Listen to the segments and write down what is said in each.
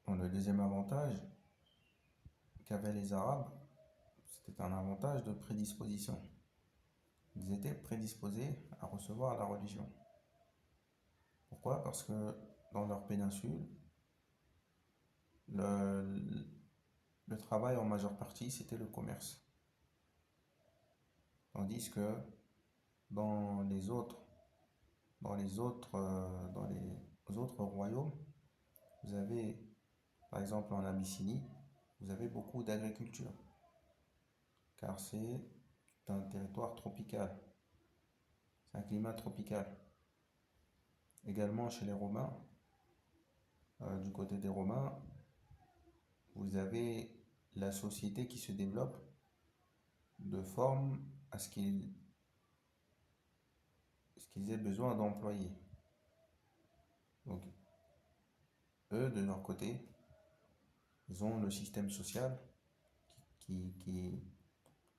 Le deuxième avantage qu'avaient les Arabes, c'était un avantage de prédisposition. Ils étaient prédisposés à recevoir la religion. Pourquoi? Parce que dans leur péninsule, le, le travail en majeure partie, c'était le commerce. Tandis que dans les autres, dans les autres royaumes, vous avez, par exemple en Abyssinie, vous avez beaucoup d'agriculture, car c'est un territoire tropical, c'est un climat tropical. Également chez les Romains, du côté des Romains, vous avez la société qui se développe de forme à ce qu'ils aient besoin d'employés. Donc, eux, de leur côté, ils ont le système social qui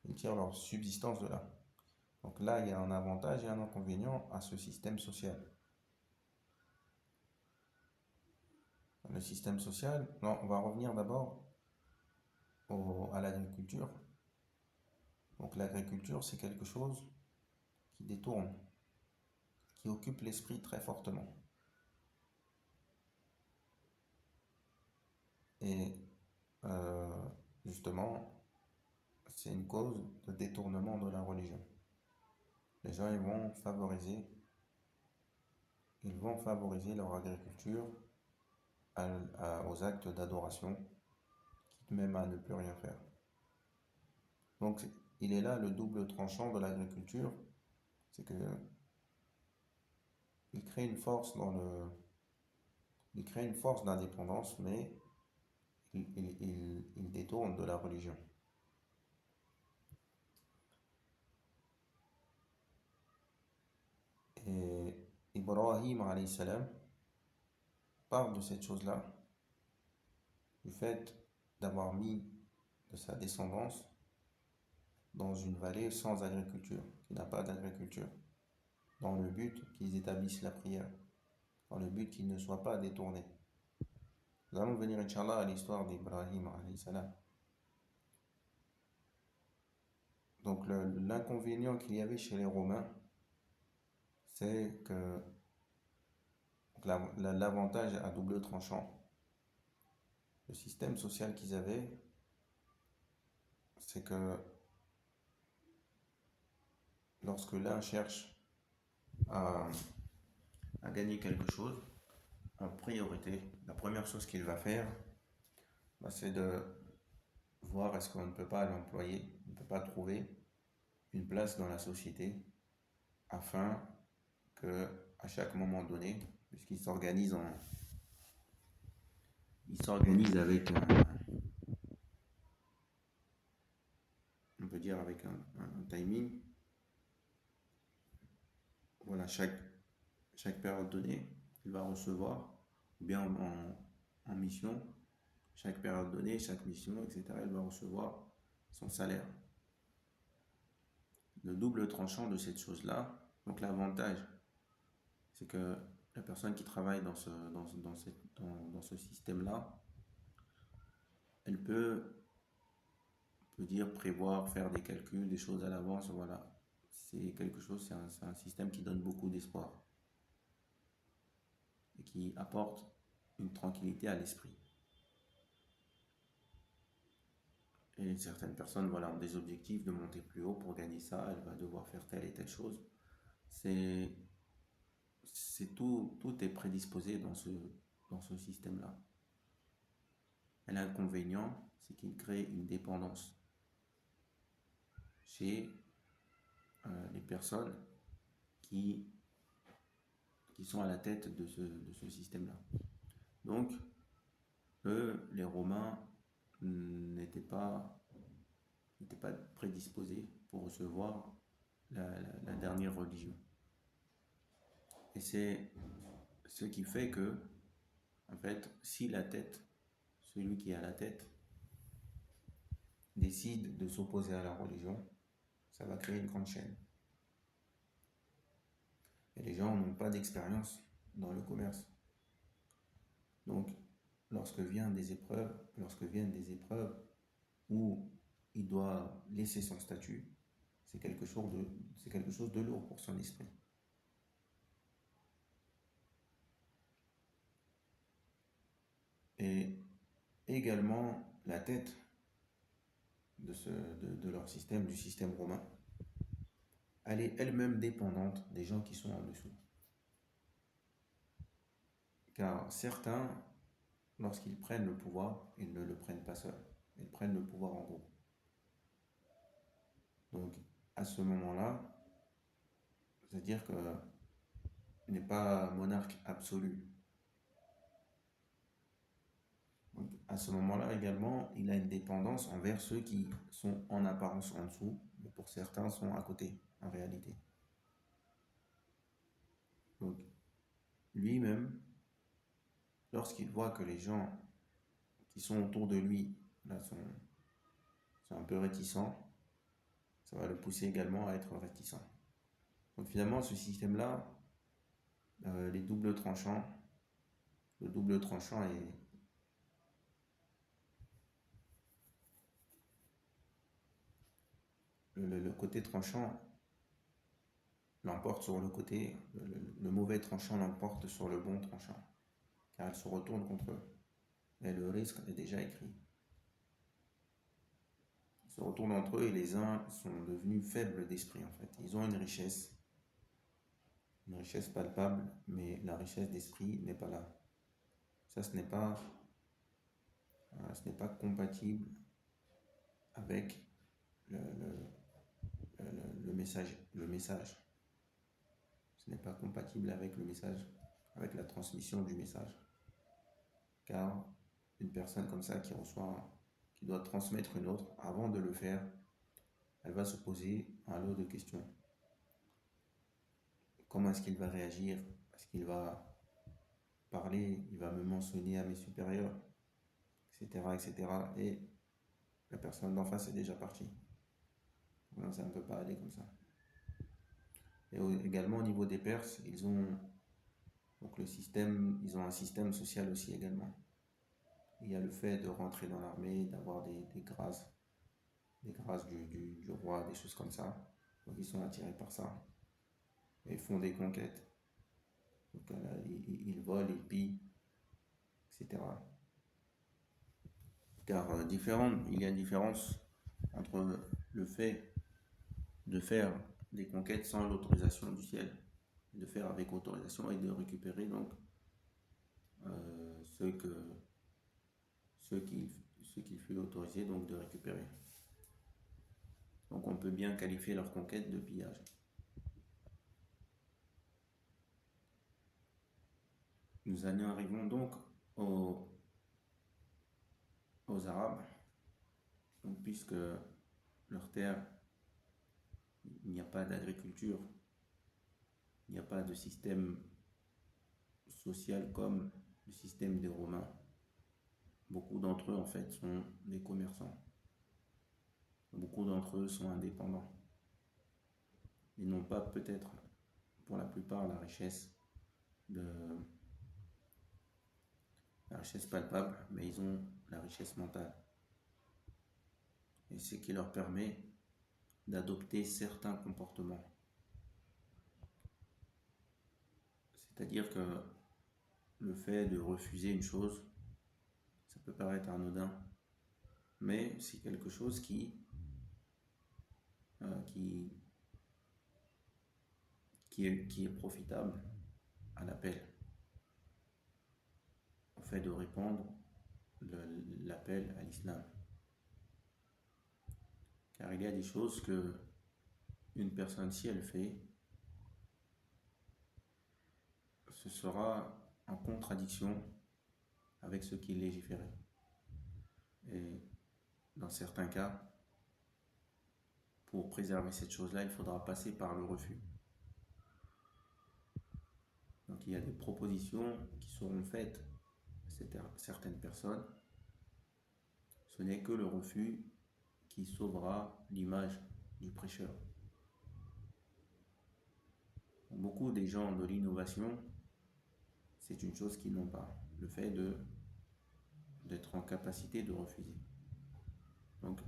ils tirent leur subsistance de là. Donc là, il y a un avantage et un inconvénient à ce système social. Le système social, non, on va revenir d'abord à l'agriculture. Donc l'agriculture, c'est quelque chose qui détourne, qui occupe l'esprit très fortement. Et justement, c'est une cause de détournement de la religion. Les gens ils vont favoriser leur agriculture aux actes d'adoration, quitte même à ne plus rien faire. Donc il est là le double tranchant de l'agriculture, c'est que il crée une force il crée une force d'indépendance, mais il détourne de la religion. Et Ibrahim alayhi salam parle de cette chose-là, du fait d'avoir mis de sa descendance dans une vallée sans agriculture, qui n'a pas d'agriculture, dans le but qu'ils établissent la prière, dans le but qu'ils ne soient pas détournés. Nous allons venir, Inch'Allah, à l'histoire d'Ibrahim alayhi salam. Donc l'inconvénient qu'il y avait chez les Romains, c'est que l'avantage à double tranchant. Le système social qu'ils avaient, c'est que lorsque l'un cherche à, à gagner quelque chose, en priorité, la première chose qu'il va faire, c'est de voir est-ce qu'on ne peut pas l'employer, on ne peut pas trouver une place dans la société afin que à chaque moment donné, puisqu'il s'organise avec on peut dire avec un timing. Voilà, chaque période donnée, il va recevoir, ou bien en mission, chaque période donnée, chaque mission, etc., il va recevoir son salaire. Le double tranchant de cette chose-là, donc l'avantage, c'est que la personne qui travaille dans ce système-là, elle peut dire, prévoir, faire des calculs, des choses à l'avance, voilà. C'est quelque chose, c'est un système qui donne beaucoup d'espoir et qui apporte une tranquillité à l'esprit. Et certaines personnes, voilà, ont des objectifs de monter plus haut pour gagner ça, elle va devoir faire telle et telle chose. C'est tout est prédisposé dans ce système-là. Et l'inconvénient, c'est qu'il crée une dépendance chez les personnes qui sont à la tête de ce système-là. Donc, eux, les Romains, n'étaient pas prédisposés pour recevoir la dernière religion. Et c'est ce qui fait que, en fait, si celui qui est à la tête, décide de s'opposer à la religion, ça va créer une grande chaîne. Et les gens n'ont pas d'expérience dans le commerce. Donc, lorsque viennent des épreuves où il doit laisser son statut, c'est quelque chose de lourd pour son esprit. Et également la tête de leur système, du système romain, elle est elle-même dépendante des gens qui sont en dessous. Car certains, lorsqu'ils prennent le pouvoir, ils ne le prennent pas seuls, ils prennent le pouvoir en groupe. Donc à ce moment-là, c'est-à-dire qu'il n'est pas monarque absolu. Donc, à ce moment-là également, il a une dépendance envers ceux qui sont en apparence en dessous, mais pour certains sont à côté, en réalité. Donc, lui-même, lorsqu'il voit que les gens qui sont autour de lui là, sont un peu réticents, ça va le pousser également à être réticent. Donc finalement, ce système-là, les doubles tranchants, le double tranchant est le côté tranchant l'emporte sur le côté, le mauvais tranchant l'emporte sur le bon tranchant, car elle se retourne contre eux. Et le risque est déjà écrit. Ils se retournent entre eux et les uns sont devenus faibles d'esprit en fait. Ils ont une richesse palpable, mais la richesse d'esprit n'est pas là. Ça, ce n'est pas compatible avec le, le message. Ce n'est pas compatible avec le message, avec la transmission du message. Car une personne comme ça qui doit transmettre une autre, avant de le faire, elle va se poser un lot de questions. Comment est-ce qu'il va réagir? Est-ce qu'il va parler? Il va me mentionner à mes supérieurs, etc., etc. Et la personne d'en face est déjà partie. Non, ça ne peut pas aller comme ça. Et également au niveau des Perses, ils ont un système social aussi également. Il y a le fait de rentrer dans l'armée, d'avoir des grâces du roi, des choses comme ça. Donc ils sont attirés par ça. Et ils font des conquêtes. Donc ils volent, ils pillent, etc. Car il y a une différence entre le fait de faire des conquêtes sans l'autorisation du ciel, de faire avec autorisation et de récupérer donc ce qu'il fut autorisé donc de récupérer. Donc on peut bien qualifier leur conquête de pillage. Nous en arrivons donc aux Arabes, donc, puisque leur terre, il n'y a pas d'agriculture, il n'y a pas de système social comme le système des Romains. Beaucoup d'entre eux en fait sont des commerçants. Beaucoup d'entre eux sont indépendants. Ils n'ont pas peut-être pour la plupart la richesse palpable, mais ils ont la richesse mentale. Et ce qui leur permet d'adopter certains comportements. C'est-à-dire que le fait de refuser une chose, ça peut paraître anodin, mais c'est quelque chose qui est profitable à l'appel, au fait de répandre l'appel à l'islam. Car il y a des choses que une personne, si elle fait, ce sera en contradiction avec ce qui est légiféré. Et dans certains cas, pour préserver cette chose-là, il faudra passer par le refus. Donc il y a des propositions qui seront faites à certaines personnes. Ce n'est que le refus qui sauvera l'image du prêcheur. Beaucoup des gens de l'innovation, c'est une chose qu'ils n'ont pas. Le fait capacité de refuser. Donc,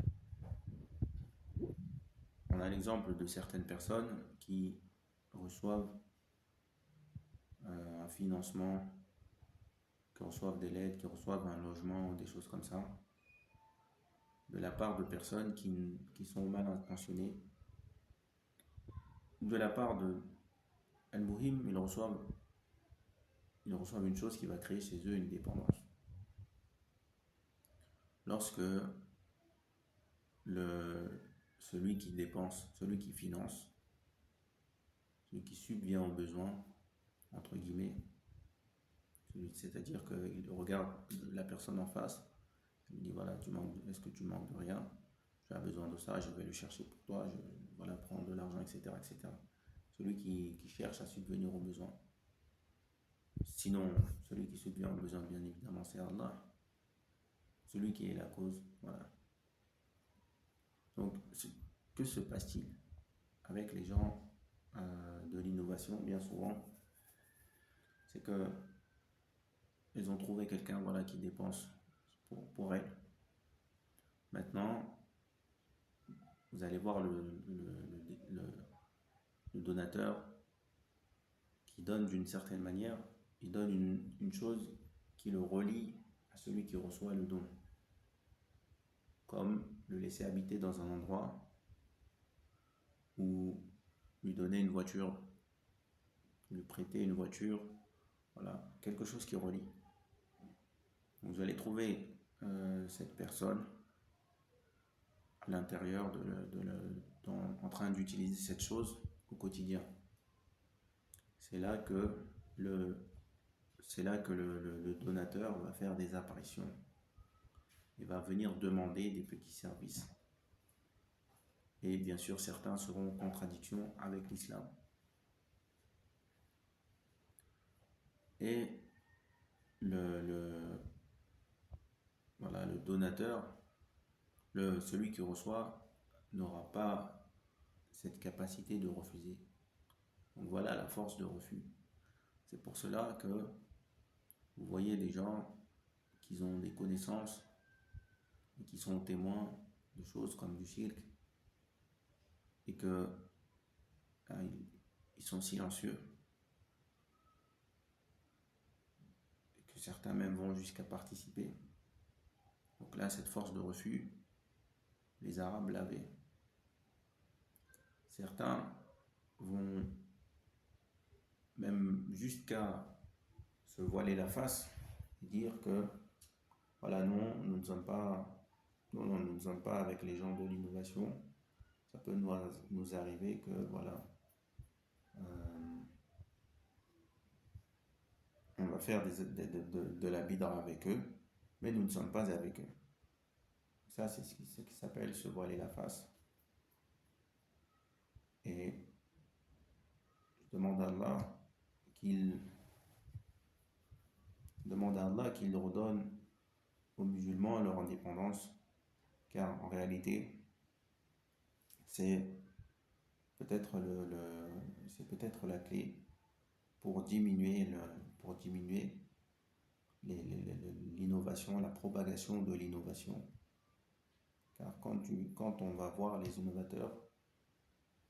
on a l'exemple de certaines personnes qui reçoivent un financement, qui reçoivent de l'aide, qui reçoivent un logement, des choses comme ça, de la part de personnes qui sont mal intentionnées, de la part de Al-Muhim, ils reçoivent une chose qui va créer chez eux une dépendance. Lorsque celui qui dépense, celui qui finance, celui qui subvient aux besoins, entre guillemets, c'est-à-dire qu'il regarde la personne en face, il lui dit voilà, est-ce que tu manques de rien? Tu as besoin de ça, je vais le chercher pour toi, voilà, prendre de l'argent, etc., etc. Celui qui cherche à subvenir aux besoins. Sinon, celui qui subvient aux besoins, bien évidemment, c'est Allah. Celui qui est la cause, voilà. Donc, que se passe-t-il avec les gens de l'innovation? Bien souvent, c'est que ils ont trouvé quelqu'un, voilà, qui dépense pour elle. Maintenant, vous allez voir le donateur qui donne d'une certaine manière, il donne une chose qui le relie à celui qui reçoit le don. Comme le laisser habiter dans un endroit ou lui donner une voiture, lui prêter une voiture, voilà, quelque chose qui relie. Donc vous allez trouver cette personne à l'intérieur en train d'utiliser cette chose au quotidien. C'est là que le donateur va faire des apparitions. Il va venir demander des petits services. Et bien sûr, certains seront en contradiction avec l'islam. Et le donateur, celui qui reçoit, n'aura pas cette capacité de refuser. Donc voilà la force de refus. C'est pour cela que vous voyez des gens qui ont des connaissances et qui sont témoins de choses comme du shirk et que ils sont silencieux et que certains même vont jusqu'à participer. Donc là, cette force de refus, les Arabes l'avaient. Certains vont même jusqu'à se voiler la face et dire que voilà, non, nous ne sommes pas avec les gens de l'innovation. Ça peut nous arriver que voilà, on va faire de la bid'a avec eux, mais nous ne sommes pas avec eux. Ça, c'est ce qui s'appelle se voiler la face. Et je demande à Allah qu'il redonne aux musulmans leur indépendance, car en réalité, c'est peut-être la clé pour diminuer l'innovation, la propagation de l'innovation. Car quand on va voir les innovateurs,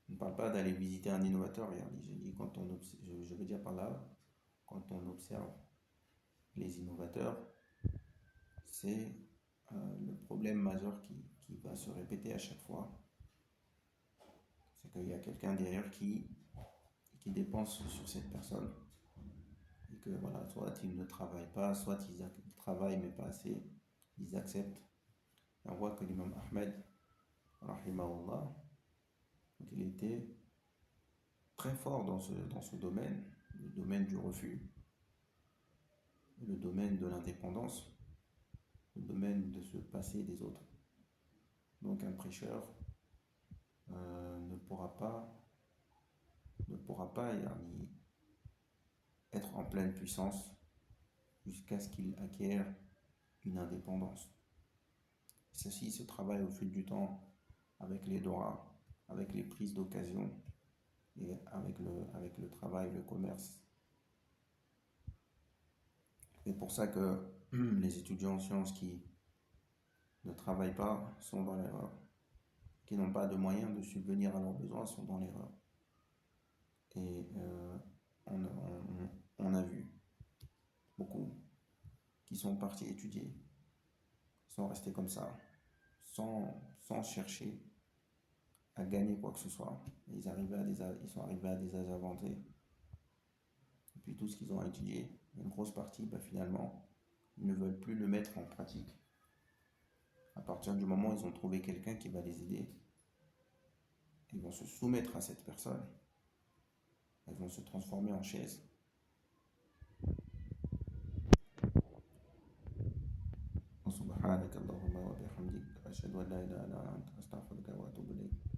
on ne parle pas d'aller visiter un innovateur, je dis je veux dire par là, quand on observe les innovateurs, c'est le problème majeur qui va se répéter à chaque fois. C'est qu'il y a quelqu'un derrière qui dépense sur cette personne. Et que voilà, soit ils ne travaillent pas, soit ils travaillent mais pas assez, ils acceptent. Et on voit que l'imam Ahmed, rahimahullah, il était très fort dans ce domaine, le domaine du refus, le domaine de l'indépendance, le domaine de se passer des autres. Donc un prêcheur ne pourra pas être en pleine puissance jusqu'à ce qu'il acquiert une indépendance. Ceci se travaille au fil du temps avec les doigts, avec les prises d'occasion et avec le travail, le commerce. C'est pour ça que les étudiants en sciences qui ne travaillent pas sont dans l'erreur, qui n'ont pas de moyens de subvenir à leurs besoins sont dans l'erreur. Et on a vu beaucoup qui sont partis étudier, sont restés comme ça, sans chercher à gagner quoi que ce soit. Ils sont arrivés à des âges avancés. Et puis tout ce qu'ils ont étudié, une grosse partie, finalement, ils ne veulent plus le mettre en pratique. À partir du moment où ils ont trouvé quelqu'un qui va les aider, ils vont se soumettre à cette personne. Ils vont se transformer en chaise. سبحانك اللهم وبحمدك أشهد أن لا إله إلا أنت أستغفرك وأتوب إليك